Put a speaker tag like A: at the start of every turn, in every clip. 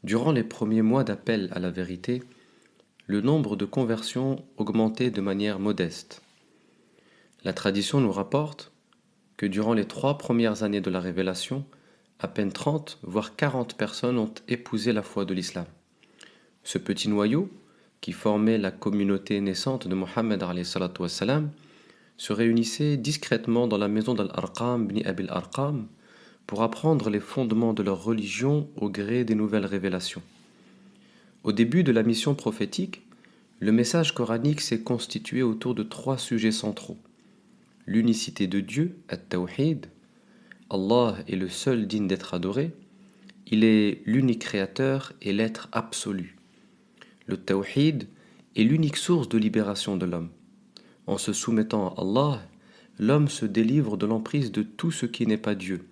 A: Durant les premiers mois d'appel à la vérité, le nombre de conversions augmentait de manière modeste. La tradition nous rapporte que durant les 3 premières années de la révélation, à peine 30 voire 40 personnes ont épousé la foi de l'islam. Ce petit noyau, qui formait la communauté naissante de Mohammed alayhi salatu wassalam, se réunissait discrètement dans la maison d'Al-Arqam ibn Abil Arqam pour apprendre les fondements de leur religion au gré des nouvelles révélations. Au début de la mission prophétique, le message coranique s'est constitué autour de 3 sujets centraux. L'unicité de Dieu, At-Tawhid, Allah est le seul digne d'être adoré, il est l'unique créateur et l'être absolu. Le Tawhid est l'unique source de libération de l'homme. En se soumettant à Allah, l'homme se délivre de l'emprise de tout ce qui n'est pas Dieu.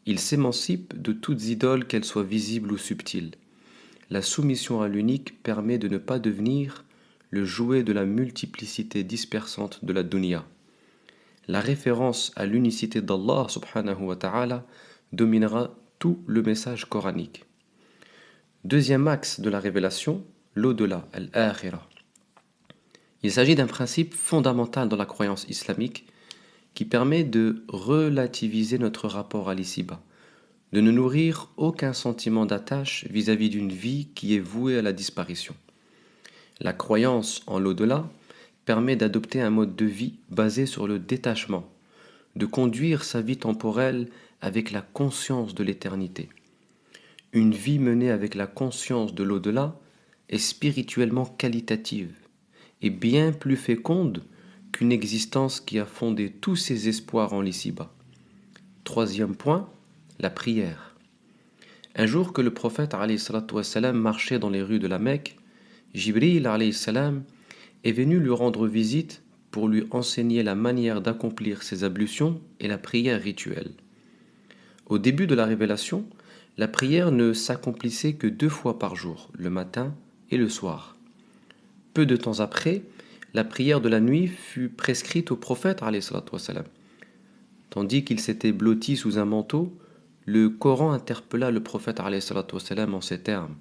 A: Il s'émancipe de toutes idoles, qu'elles soient visibles ou subtiles. La soumission à l'unique permet de ne pas devenir le jouet de la multiplicité dispersante de la dunya. La référence à l'unicité d'Allah subhanahu wa ta'ala dominera tout le message coranique. Deuxième axe de la révélation, l'au-delà, al-akhirah. Il s'agit d'un principe fondamental dans la croyance islamique qui permet de relativiser notre rapport à l'ici-bas, de ne nourrir aucun sentiment d'attache vis-à-vis d'une vie qui est vouée à la disparition. La croyance en l'au-delà permet d'adopter un mode de vie basé sur le détachement, de conduire sa vie temporelle avec la conscience de l'éternité. Une vie menée avec la conscience de l'au-delà est spirituellement qualitative et bien plus féconde qu'une existence qui a fondé tous ses espoirs en l'ici-bas. Troisième point, la prière. Un jour que le prophète alayhi salatu wassalam marchait dans les rues de la Mecque, Jibril alayhi salam est venu lui rendre visite pour lui enseigner la manière d'accomplir ses ablutions et la prière rituelle. Au début de la révélation, la prière ne s'accomplissait que 2 fois par jour, le matin et le soir. Peu de temps après, la prière de la nuit fut prescrite au prophète alayhi salatu wassalam. Tandis qu'il s'était blotti sous un manteau, le Coran interpella le prophète alayhi salatu wassalam en ces termes: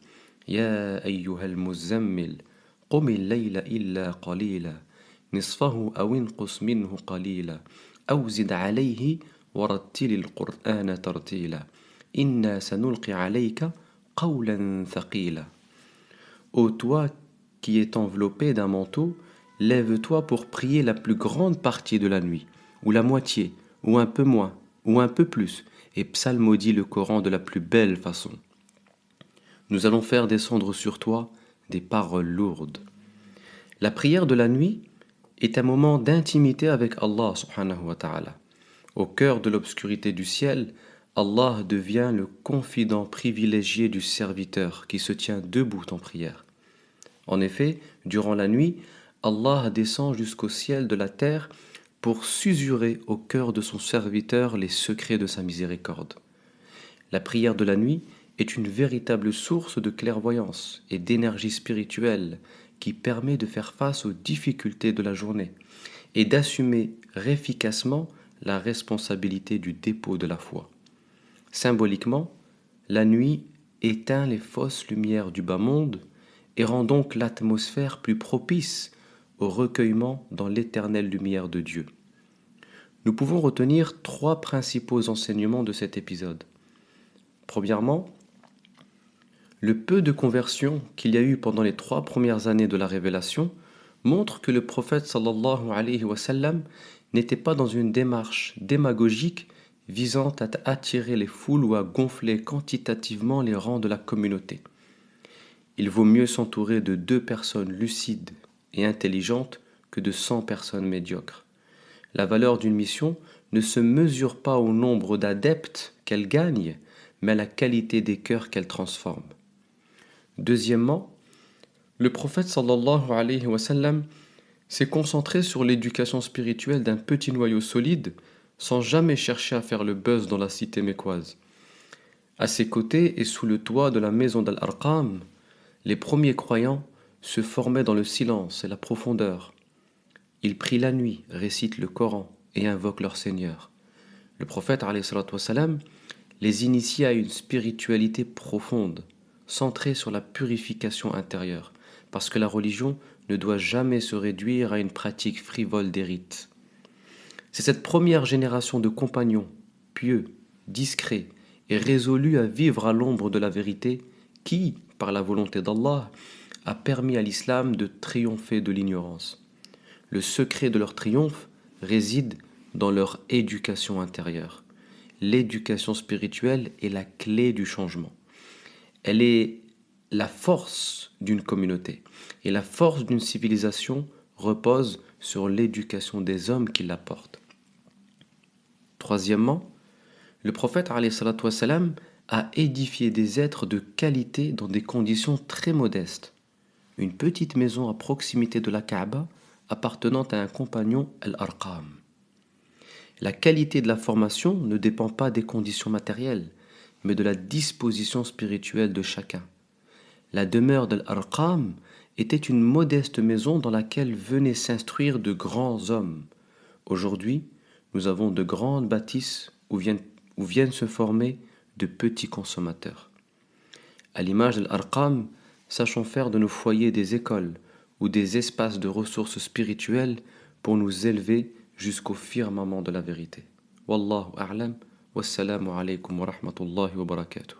A: Ya ayyuhal muzammil, qum al-layla illa qalila, nisfahu aw inqus minhu qalila, aw zid alayhi warattil al-Qur'ana tartila, inna sanulqi alayka qawlan thaqila. Ô toi qui es enveloppé d'un manteau, lève-toi pour prier la plus grande partie de la nuit, ou la moitié, ou un peu moins, ou un peu plus, et psalmodie le Coran de la plus belle façon. Nous allons faire descendre sur toi des paroles lourdes. La prière de la nuit est un moment d'intimité avec Allah subhanahu wa ta'ala. Au cœur de l'obscurité du ciel, Allah devient le confident privilégié du serviteur qui se tient debout en prière. En effet, durant la nuit, Allah descend jusqu'au ciel de la terre pour susurrer au cœur de son serviteur les secrets de sa miséricorde. La prière de la nuit est une véritable source de clairvoyance et d'énergie spirituelle qui permet de faire face aux difficultés de la journée et d'assumer efficacement la responsabilité du dépôt de la foi. Symboliquement, la nuit éteint les fausses lumières du bas monde et rend donc l'atmosphère plus propice au recueillement dans l'éternelle lumière de Dieu. Nous pouvons retenir 3 principaux enseignements de cet épisode. Premièrement, le peu de conversions qu'il y a eu pendant les 3 premières années de la révélation montre que le prophète sallallahu alayhi wa sallam n'était pas dans une démarche démagogique visant à attirer les foules ou à gonfler quantitativement les rangs de la communauté. Il vaut mieux s'entourer de 2 personnes lucides et intelligentes que de 100 personnes médiocres. La valeur d'une mission ne se mesure pas au nombre d'adeptes qu'elle gagne, mais à la qualité des cœurs qu'elle transforme. Deuxièmement, le prophète sallallahu alayhi wa sallam s'est concentré sur l'éducation spirituelle d'un petit noyau solide sans jamais chercher à faire le buzz dans la cité mécoise. À ses côtés et sous le toit de la maison d'Al-Arqam, les premiers croyants se formaient dans le silence et la profondeur. Ils prient la nuit, récitent le Coran et invoquent leur Seigneur. Le prophète alayhi salatu wassalam les initia à une spiritualité profonde, centrée sur la purification intérieure, parce que la religion ne doit jamais se réduire à une pratique frivole des rites. C'est cette première génération de compagnons, pieux, discrets et résolus à vivre à l'ombre de la vérité, qui, par la volonté d'Allah, a permis à l'islam de triompher de l'ignorance. Le secret de leur triomphe réside dans leur éducation intérieure. L'éducation spirituelle est la clé du changement. Elle est la force d'une communauté. Et la force d'une civilisation repose sur l'éducation des hommes qui la portent. Troisièmement, le prophète alayhi salatu wassalam, a édifié des êtres de qualité dans des conditions très modestes. Une petite maison à proximité de la Kaaba appartenant à un compagnon Al-Arqam. La qualité de la formation ne dépend pas des conditions matérielles, mais de la disposition spirituelle de chacun. La demeure d'Al-Arqam était une modeste maison dans laquelle venaient s'instruire de grands hommes. Aujourd'hui, nous avons de grandes bâtisses où viennent se former de petits consommateurs. À l'image d'Al-Arqam, sachons faire de nos foyers des écoles ou des espaces de ressources spirituelles pour nous élever jusqu'au firmament de la vérité. Wallahu a'lam, wassalamu alaykum wa rahmatullahi wa barakatuh.